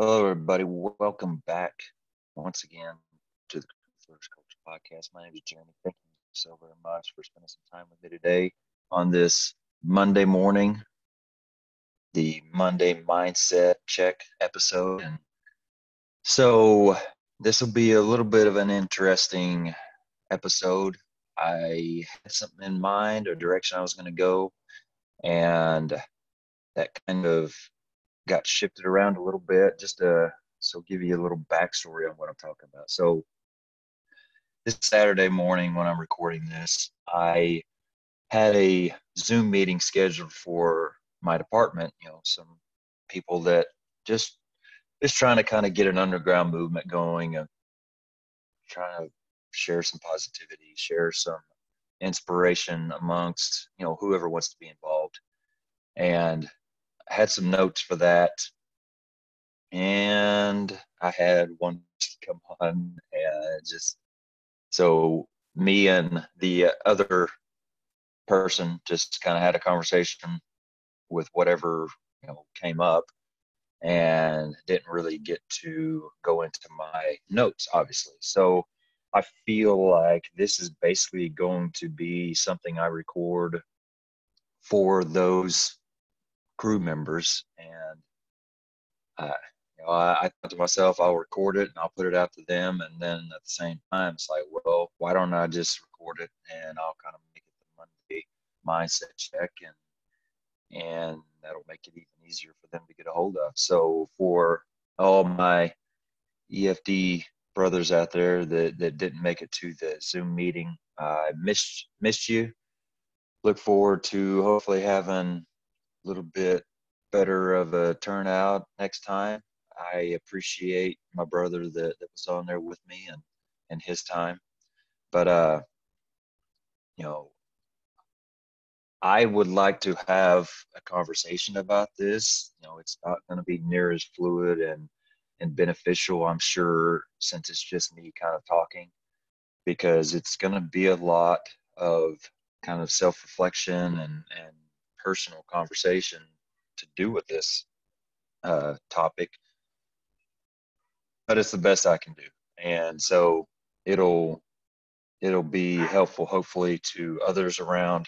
Hello, everybody. Welcome back once again to the First Culture Podcast. My name is Jeremy. Thank you so very much for spending some time with me today on this Monday morning, the Monday Mindset Check episode. And so this will be a little bit of an interesting episode. I had something in mind, a direction I was going to go, and that kind of got shifted around a little bit just to give you a little backstory on what I'm talking about. So this Saturday morning when I'm recording this, I had a Zoom meeting scheduled for my department, some people that just trying to kind of get an underground movement going and trying to share some positivity, share some inspiration amongst, whoever wants to be involved. And I had some notes for that. And I had one come on and just so me and the other person just kind of had a conversation with whatever came up and didn't really get to go into my notes, obviously. So I feel like this is basically going to be something I record for those crew members. And I thought to myself, I'll record it and I'll put it out to them. And then at the same time, it's like, well, why don't I just record it and I'll kind of make it the Monday mindset check, and that'll make it even easier for them to get a hold of. So for all my EFD brothers out there that didn't make it to the Zoom meeting, I missed you. Look forward to hopefully having a little bit better of a turnout next time. I appreciate my brother that was on there with me and his time. But you know, I would like to have a conversation about this. It's not going to be near as fluid and beneficial, I'm sure, since it's just me kind of talking, because it's going to be a lot of kind of self-reflection and personal conversation to do with this topic, but it's the best I can do. And so it'll be helpful, hopefully, to others around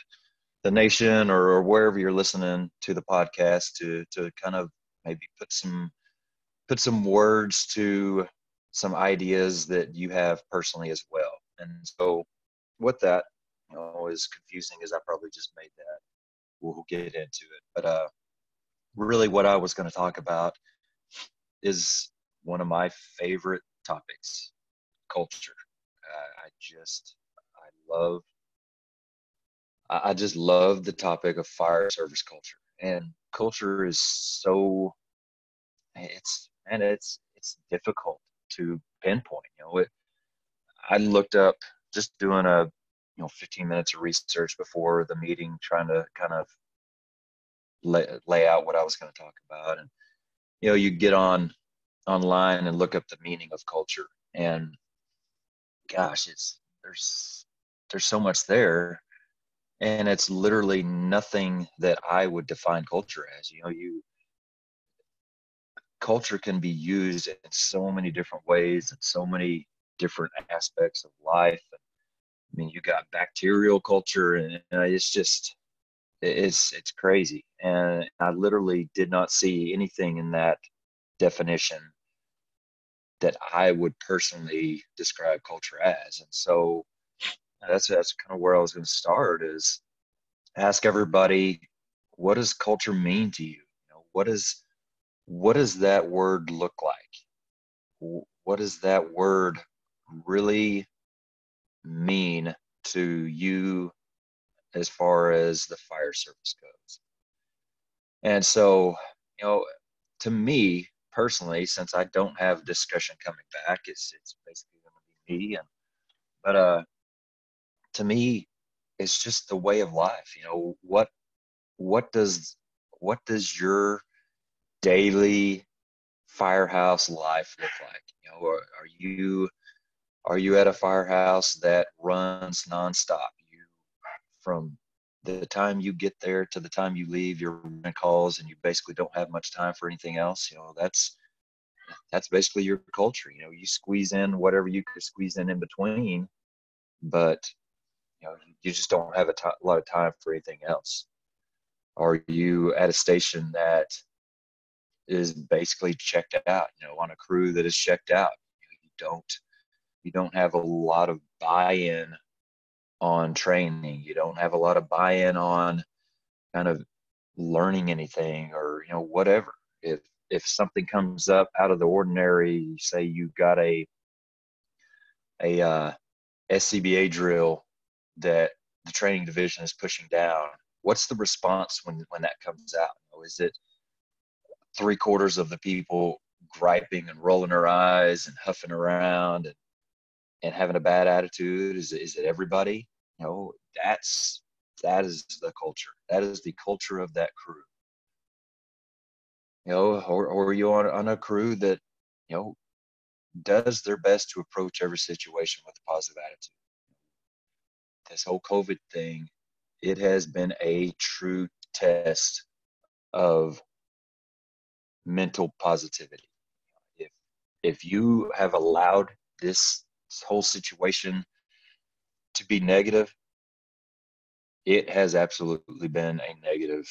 the nation or wherever you're listening to the podcast to kind of maybe put some words to some ideas that you have personally as well. And so with that, as confusing as I probably just made that, we'll get into it. But really what I was going to talk about is one of my favorite topics, culture. I just love the topic of fire service culture, and culture is so it's difficult to pinpoint. I looked up just doing a 15 minutes of research before the meeting, trying to kind of lay out what I was going to talk about, and you get online and look up the meaning of culture, and gosh, there's so much there. And it's literally nothing that I would define culture as. Culture can be used in so many different ways and so many different aspects of life. I mean, you got bacterial culture, and it's crazy. And I literally did not see anything in that definition that I would personally describe culture as. And so that's kind of where I was going to start, is ask everybody, what does culture mean to you? What does that word look like? What does that word really mean to you as far as the fire service goes? And so, to me personally, since I don't have discussion coming back, it's basically going to be me. But to me, it's just the way of life. What does your daily firehouse life look like? Are you at a firehouse that runs nonstop? From the time you get there to the time you leave, you're running calls, and you basically don't have much time for anything else. that's basically your culture. You squeeze in whatever you could squeeze in between, but you just don't have a lot of time for anything else. Are you at a station that is basically checked out, on a crew that is checked out? You don't have a lot of buy-in on training. You don't have a lot of buy-in on kind of learning anything, or whatever. If something comes up out of the ordinary, say you got a SCBA drill that the training division is pushing down, what's the response when that comes out? Is it 3/4 of the people griping and rolling their eyes and huffing around and having a bad attitude? Is it everybody? That is the culture. That is the culture of that crew. Or are you on a crew that does their best to approach every situation with a positive attitude? This whole COVID thing, it has been a true test of mental positivity. If you have allowed this whole situation to be negative, it has absolutely been a negative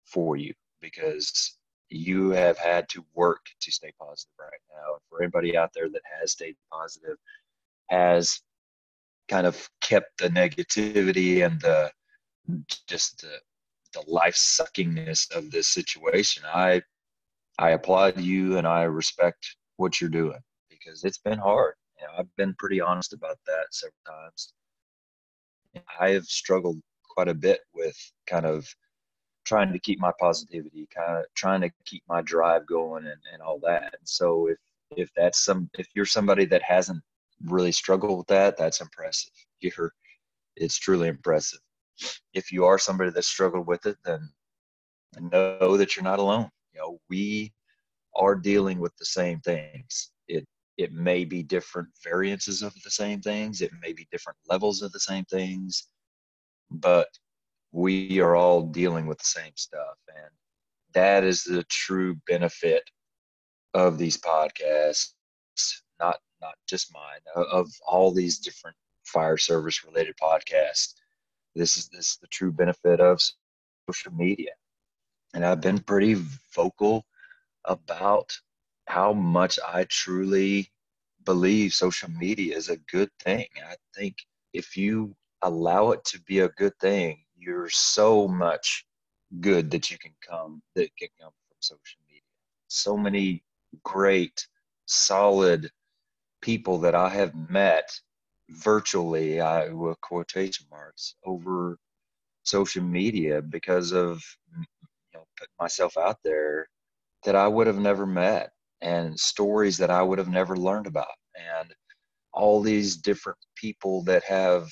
for you, because you have had to work to stay positive right now. For anybody out there that has stayed positive, has kind of kept the negativity and the life suckingness of this situation, I applaud you and I respect what you're doing, because it's been hard. I've been pretty honest about that several times. I have struggled quite a bit with kind of trying to keep my positivity, kind of trying to keep my drive going and all that. And so if you're somebody that hasn't really struggled with that, that's impressive. It's truly impressive. If you are somebody that struggled with it, then know that you're not alone. We are dealing with the same things. It may be different variances of the same things. It may be different levels of the same things, but we are all dealing with the same stuff. And that is the true benefit of these podcasts, not just mine, of all these different fire service related podcasts. This is the true benefit of social media. And I've been pretty vocal about how much I truly believe social media is a good thing. I think if you allow it to be a good thing, you're so much good that can come from social media. So many great, solid people that I have met virtually, with quotation marks, over social media, because of putting myself out there, that I would have never met, and stories that I would have never learned about, and all these different people that have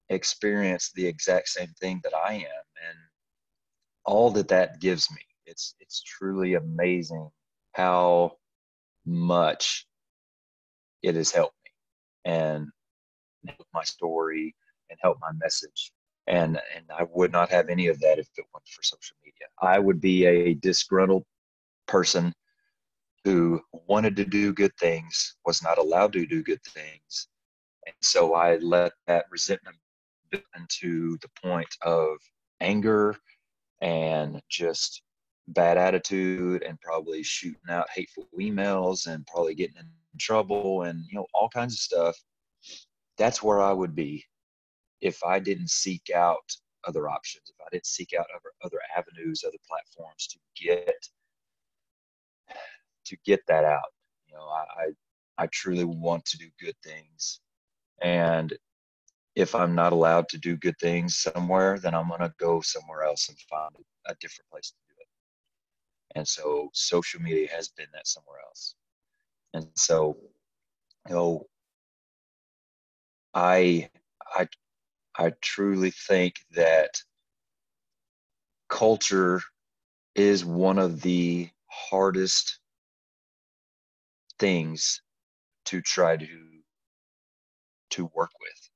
experienced the exact same thing that I am, and all that gives me. It's truly amazing how much it has helped me and helped my story and helped my message. And I would not have any of that if it weren't for social media. I would be a disgruntled person who wanted to do good things, was not allowed to do good things. And so I let that resentment build into the point of anger and just bad attitude, and probably shooting out hateful emails and probably getting in trouble and all kinds of stuff. That's where I would be if I didn't seek out other options, if I didn't seek out other avenues, other platforms to get that out. I truly want to do good things, and if I'm not allowed to do good things somewhere, then I'm going to go somewhere else and find a different place to do it. And so social media has been that somewhere else. And so, I truly think that culture is one of the hardest things to try to work with,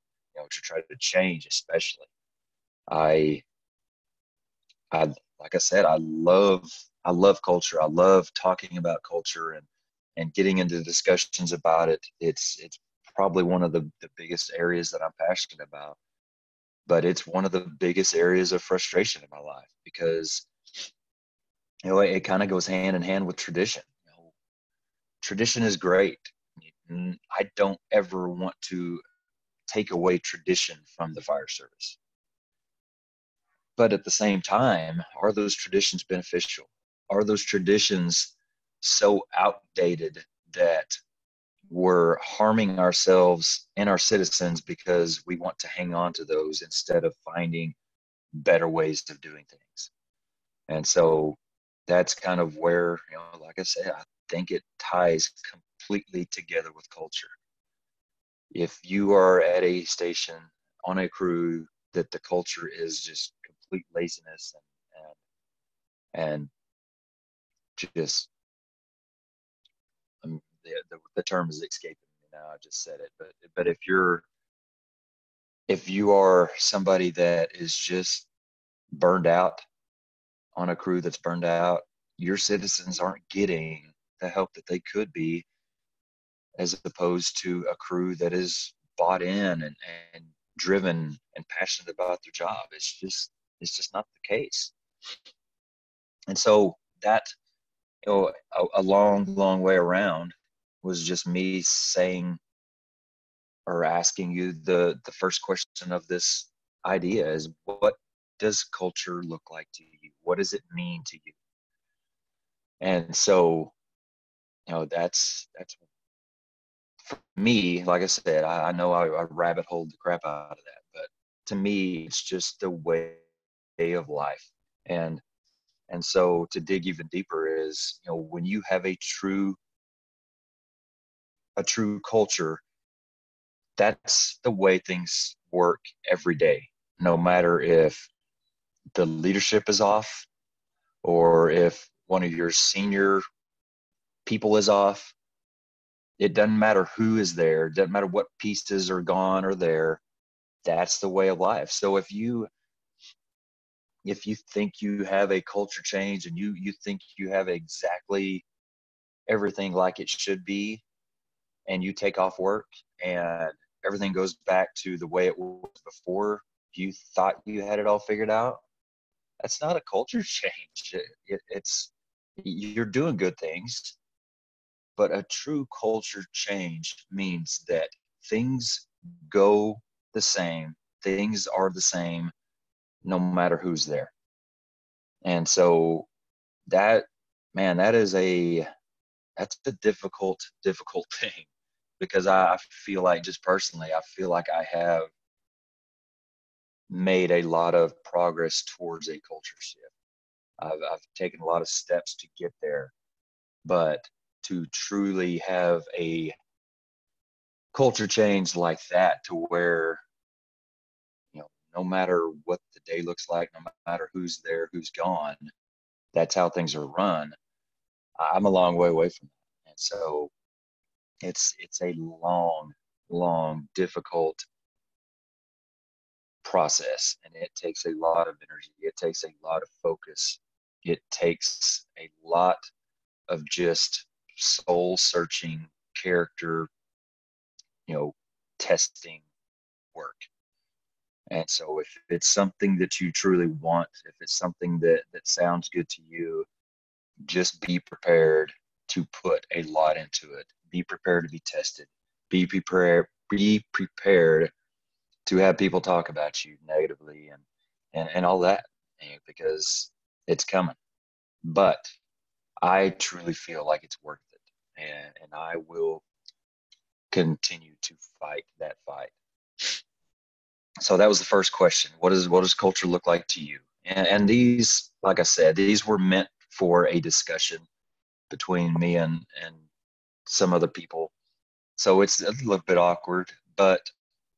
to try to change, especially. I like I said, I love culture. I love talking about culture, and getting into discussions about it. It's probably one of the biggest areas that I'm passionate about, but it's one of the biggest areas of frustration in my life because, you know, it kind of goes hand in hand with tradition. You know, tradition is great. I don't ever want to take away tradition from the fire service. But at the same time, are those traditions beneficial? Are those traditions so outdated that we're harming ourselves and our citizens because we want to hang on to those instead of finding better ways of doing things? And so that's kind of where, you know, like I said, I think it ties completely together with culture. If you are at a station on a crew that the culture is just complete laziness and just the term is escaping me now. I just said it, but if you are somebody that is just burned out on a crew that's burned out, your citizens aren't getting the help that they could be, as opposed to a crew that is bought in and driven and passionate about their job. It's just not the case. And so that, you know, a long way around was just me saying or asking you the first question of this idea is, what does culture look like to you? What does it mean to you? And so, you know, that's for me. Like I said, I know I rabbit holed the crap out of that, but to me, it's just the way of life. And so to dig even deeper is, you know, when you have a true culture, that's the way things work every day, no matter if the leadership is off or if one of your senior people is off. It doesn't matter who is there. It doesn't matter what pieces are gone or there. That's the way of life. So if you think you have a culture change and you think you have exactly everything like it should be, and you take off work and everything goes back to the way it was before you thought you had it all figured out, that's not a culture change. It's you're doing good things, but a true culture change means that things go the same, things are the same, no matter who's there. And so that, man, that's a difficult thing, because I feel like, just personally, I feel like I have made a lot of progress towards a culture shift. I've taken a lot of steps to get there, but to truly have a culture change like that, to where, you know, no matter what the day looks like, no matter who's there, who's gone, that's how things are run. I'm a long way away from that. And so it's a long, difficult process, and it takes a lot of energy. It takes a lot of focus. It takes a lot of just soul searching, character, you know, testing work. And so if it's something that you truly want, if it's something that sounds good to you, just be prepared to put a lot into it. Be prepared to be tested. Be prepared to have people talk about you negatively and all that, because it's coming. But I truly feel like it's worth it, and I will continue to fight that fight. So that was the first question. What does culture look like to you? And these, like I said, these were meant for a discussion between me and some other people. So it's a little bit awkward, but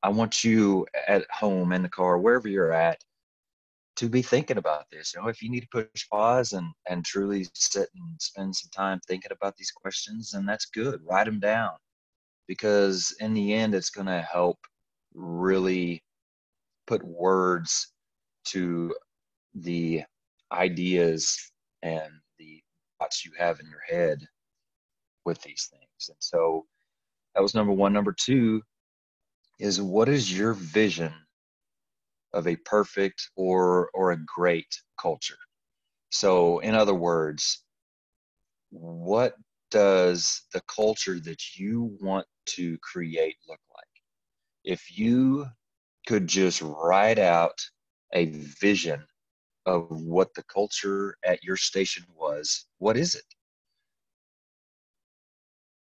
I want you at home, in the car, wherever you're at, to be thinking about this. You know, if you need to push pause and truly sit and spend some time thinking about these questions, then that's good. Write them down, because in the end, it's going to help really put words to the ideas and the thoughts you have in your head with these things. And so that was number one. Number two is, what is your vision of a perfect or a great culture? So in other words, what does the culture that you want to create look like? If you could just write out a vision of what the culture at your station was, what is it?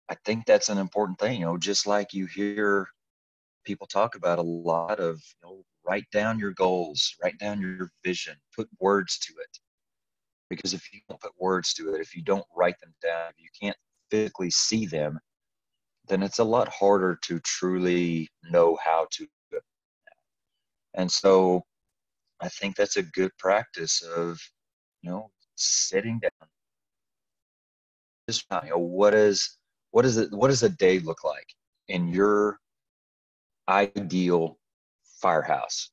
I think that's an important thing, just like you hear people talk about a lot of, write down your goals, write down your vision, put words to it. Because if you don't put words to it, if you don't write them down, if you can't physically see them, then it's a lot harder to truly know how to do it. And so I think that's a good practice of, sitting down. Just, what does a day look like in your ideal firehouse?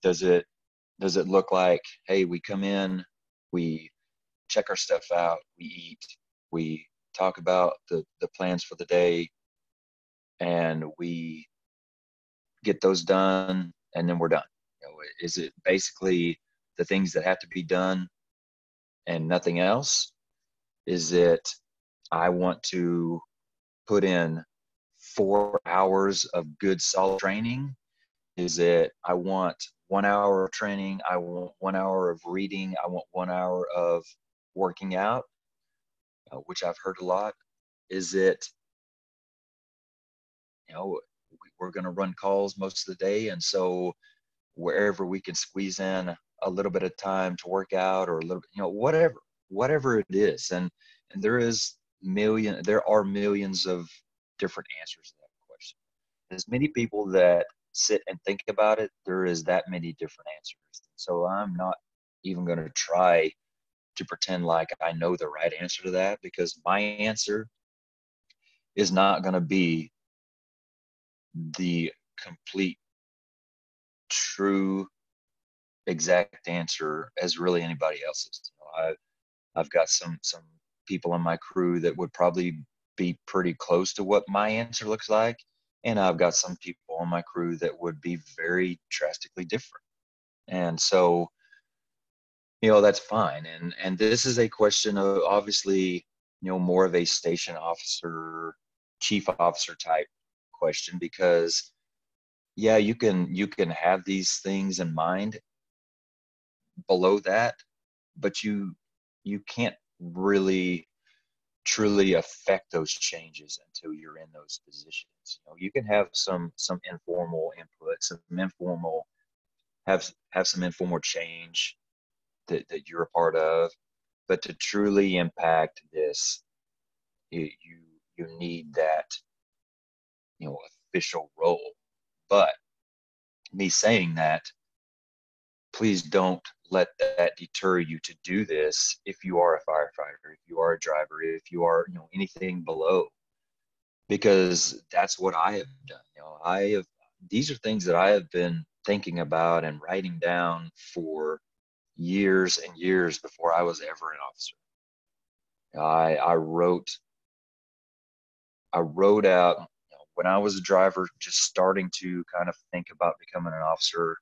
Does it look like, hey, we come in, we check our stuff out, we eat, we talk about the plans for the day, and we get those done, and then we're done? Is it basically the things that have to be done and nothing else? Is it, I want to put in 4 hours of good solid training? Is it, I want 1 hour of training, I want 1 hour of reading, I want 1 hour of working out, which I've heard a lot? Is it, we're going to run calls most of the day, and so wherever we can squeeze in a little bit of time to work out, or a little, whatever it is. And there are millions of different answers to that question. As many people that sit and think about it, there is that many different answers. So I'm not even going to try to pretend like I know the right answer to that, because my answer is not going to be the complete, true, exact answer as really anybody else's. I've got some people on my crew that would probably be pretty close to what my answer looks like, and I've got some people on my crew that would be very drastically different. And so, that's fine. And this is a question of, obviously, more of a station officer, chief officer type question, because yeah, you can have these things in mind below that, but you can't really truly affect those changes until you're in those positions. You can have some informal input, have some informal change that you're a part of, but to truly impact this, you need that, official role. But me saying that, please don't let that deter you to do this if you are a firefighter, if you are a driver, if you are, anything below, because that's what I have done. These are things that I have been thinking about and writing down for years and years before I was ever an officer. I wrote out, when I was a driver, just starting to kind of think about becoming an officer,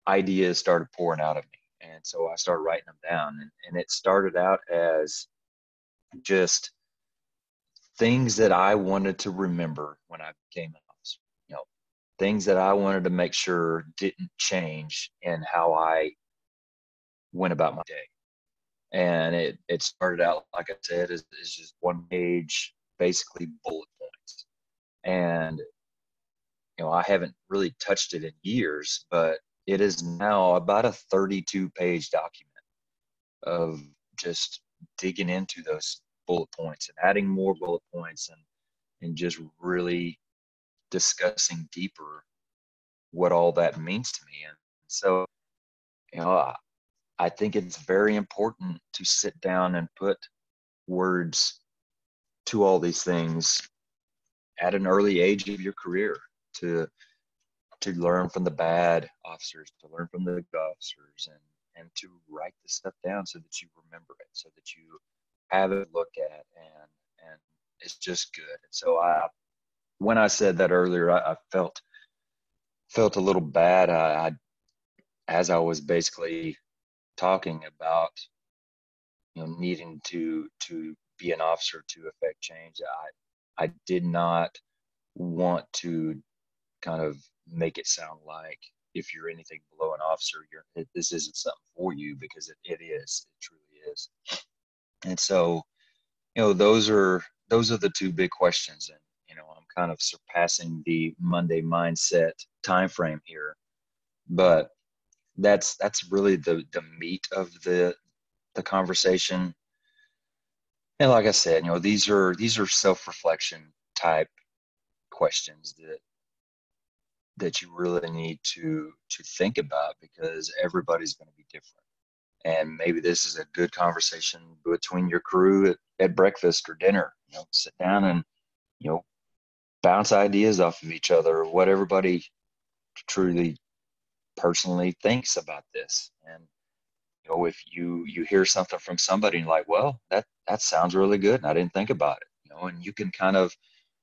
ideas started pouring out of me. And so I started writing them down. And it started out as just things that I wanted to remember when I became an officer, things that I wanted to make sure didn't change in how I went about my day. And it started out, like I said, as just one page, basically bullet points. And, I haven't really touched it in years, but it is now about a 32-page document of just digging into those bullet points and adding more bullet points, and just really discussing deeper what all that means to me. And so, I think it's very important to sit down and put words to all these things at an early age of your career, to learn from the bad officers, to learn from the good officers, and to write this stuff down so that you remember it, so that you have it to look at it's just good. And so when I said that earlier, I felt a little bad. As I was basically talking about, needing to be an officer to affect change. I did not want to kind of make it sound like if you're anything below an officer, this isn't something for you, because it is. It truly is. And so, those are the two big questions. And I'm kind of surpassing the Monday mindset time frame here, but that's really the meat of the conversation. And like I said, these are self-reflection type questions that you really need to think about, because everybody's going to be different. And maybe this is a good conversation between your crew at breakfast or dinner. Sit down and you know bounce ideas off of each other, what everybody truly personally thinks about this. And if you hear something from somebody and like, well, that sounds really good and I didn't think about it, and you can kind of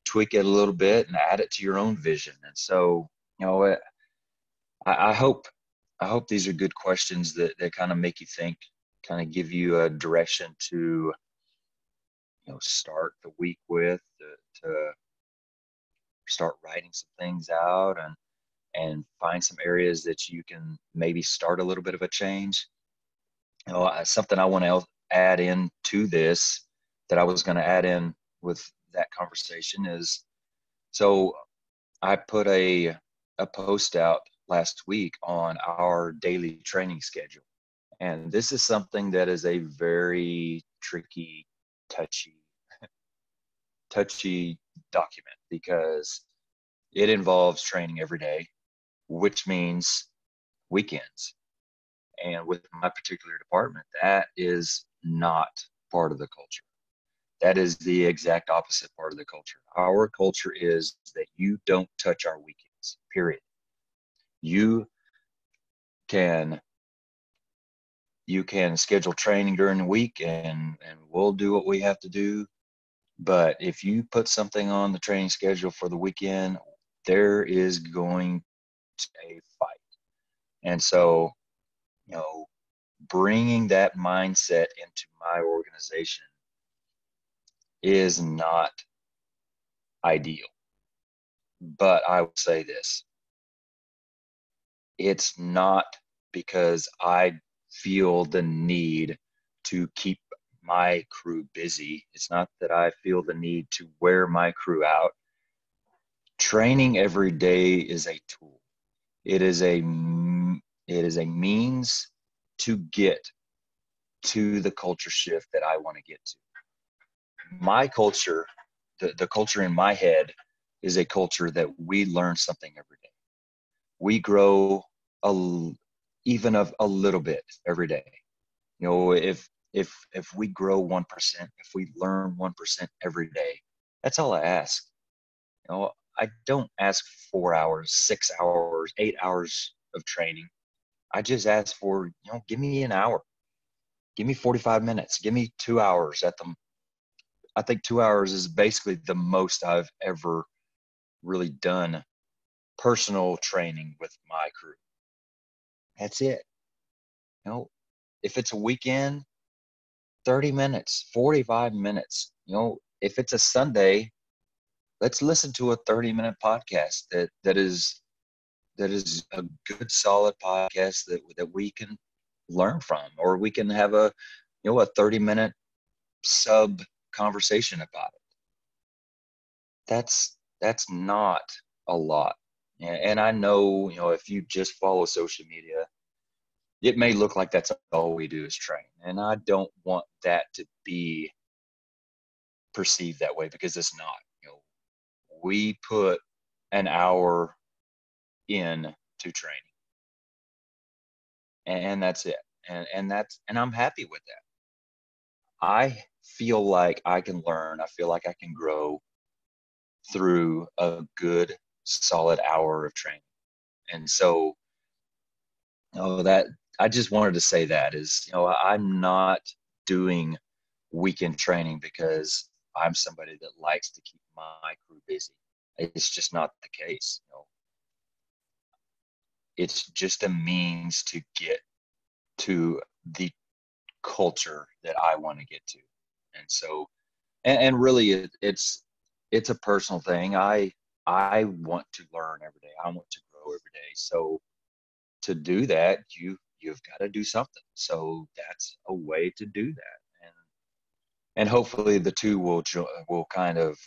tweak it a little bit and add it to your own vision. And so, I hope these are good questions that kind of make you think, kind of give you a direction to start the week with, to start writing some things out, and find some areas that you can maybe start a little bit of a change. Something I want to add in to this, that I was going to add in with that conversation, is, so I put a post out last week on our daily training schedule. And this is something that is a very tricky, touchy document, because it involves training every day, which means weekends. And with my particular department, that is not part of the culture. That is the exact opposite part of the culture. Our culture is that you don't touch our weekends, period. You can schedule training during the week, and we'll do what we have to do. But if you put something on the training schedule for the weekend, there is going to be a fight. And so, bringing that mindset into my organization is not ideal. But I will say this: it's not because I feel the need to keep my crew busy. It's not that I feel the need to wear my crew out. Training every day is a tool. It is a means to get to the culture shift that I want to get to. My culture, the culture in my head, is a culture that we learn something every day. We grow even a little bit every day. If we grow 1%, if we learn 1% every day, that's all I ask. I don't ask 4 hours, 6 hours, 8 hours of training. I just ask for, give me an hour, give me 45 minutes, give me 2 hours at them. I think 2 hours is basically the most I've ever really done personal training with my crew. That's it. If it's a weekend, 30 minutes, 45 minutes. If it's a Sunday, let's listen to a 30-minute podcast that is a good, solid podcast that we can learn from, or we can have a 30-minute sub conversation about it. That's not a lot. And I know, if you just follow social media, it may look like that's all we do is train. And I don't want that to be perceived that way, because it's not. We put an hour in to training, and that's it. And I'm happy with that. I feel like I can learn. I feel like I can grow through a good, solid hour of training. And so, that I just wanted to say that is, I'm not doing weekend training because I'm somebody that likes to keep my crew busy. It's just not the case. It's just a means to get to the culture that I want to get to. And so, and really it's a personal thing. I want to learn every day. I want to grow every day. So to do that, you've got to do something. So that's a way to do that. And hopefully the two will kind of,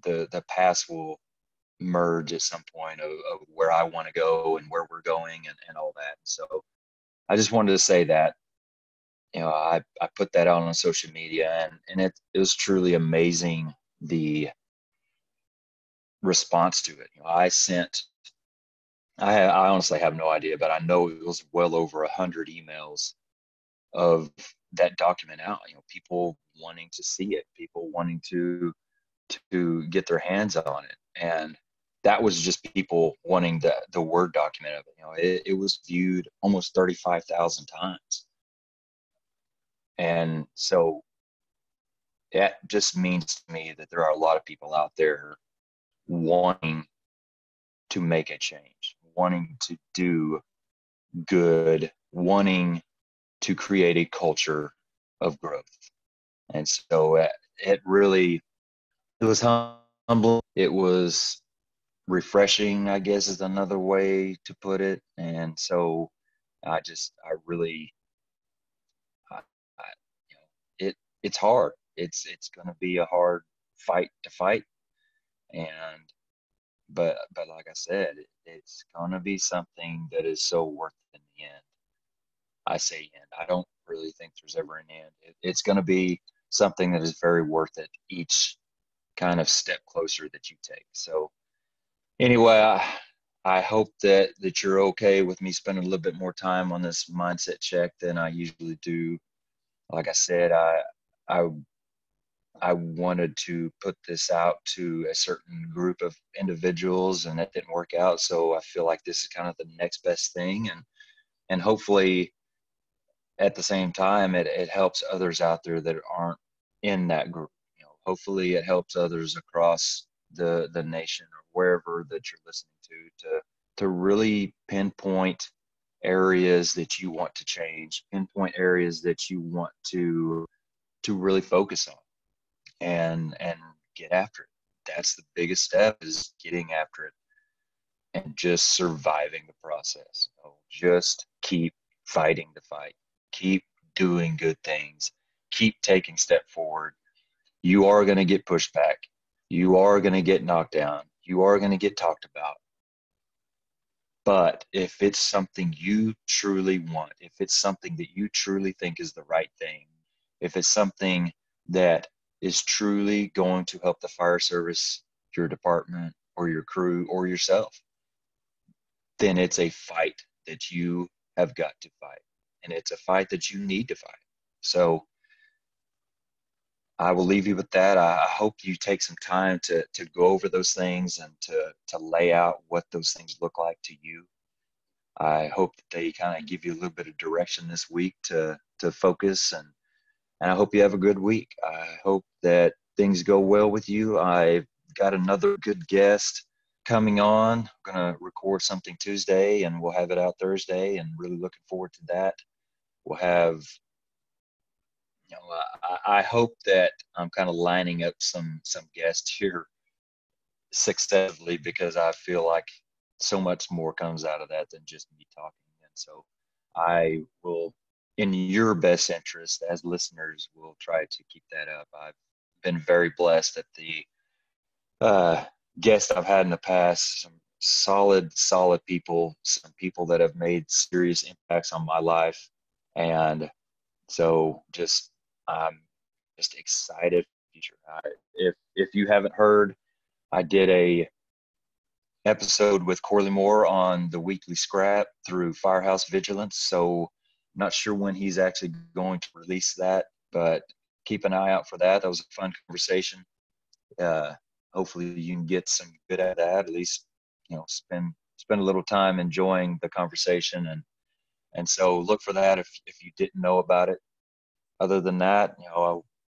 the paths will merge at some point of where I want to go and where we're going and all that. So I just wanted to say that, I put that out on social media, and it was truly amazing, the response to it. I honestly have no idea, but I know it was well over 100 emails of that document out. People wanting to see it, people wanting to get their hands on it, and that was just people wanting the Word document of it. It was viewed almost 35,000 times, and so that just means to me that there are a lot of people out there wanting to make a change, wanting to do good, wanting to create a culture of growth. And so it really, it was humbling. It was refreshing, I guess is another way to put it. And so I really, I, it's hard. It's going to be a hard fight to fight. And, but like I said, it's going to be something that is so worth it in the end. I say end. I don't really think there's ever an end. It's going to be something that is very worth it each kind of step closer that you take. So anyway, I hope that you're okay with me spending a little bit more time on this mindset check than I usually do. Like I said, I I wanted to put this out to a certain group of individuals, and that didn't work out. So I feel like this is kind of the next best thing, and hopefully at the same time it helps others out there that aren't in that group. Hopefully it helps others across the nation or wherever that you're listening to really pinpoint areas that you want to change, pinpoint areas that you want to really focus on, and get after it. That's the biggest step, is getting after it and just surviving the process. Just keep fighting the fight, keep doing good things, keep taking step forward. You are going to get pushed back. You are going to get knocked down. You are going to get talked about. But if it's something you truly want, if it's something that you truly think is the right thing, if it's something that is truly going to help the fire service, your department, or your crew, or yourself, then it's a fight that you have got to fight. And it's a fight that you need to fight. So I will leave you with that. I hope you take some time to go over those things and to lay out what those things look like to you. I hope that they kind of give you a little bit of direction this week to focus, and I hope you have a good week. I hope that things go well with you. I've got another good guest coming on. I'm going to record something Tuesday, and we'll have it out Thursday, and really looking forward to that. We'll have, I hope that I'm kind of lining up some guests here successfully, because I feel like so much more comes out of that than just me talking. And so I will, in your best interest as listeners, will try to keep that up. I've been very blessed that the guests I've had in the past, some solid people, some people that have made serious impacts on my life. And so I'm just excited for the future. If you haven't heard, I did a episode with Corley Moore on the weekly scrap through Firehouse Vigilance. So I'm not sure when he's actually going to release that, but keep an eye out for that. That was a fun conversation. Hopefully you can get some good out of that, at least, spend a little time enjoying the conversation. And so look for that if you didn't know about it. Other than that,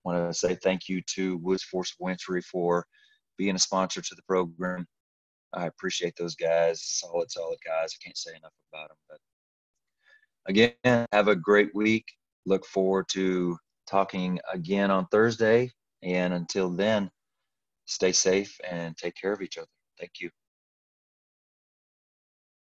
Want to say thank you to Woods Force Wintry for being a sponsor to the program. I appreciate those guys, solid guys. I can't say enough about them. But again, have a great week. Look forward to talking again on Thursday. And until then, stay safe and take care of each other. Thank you.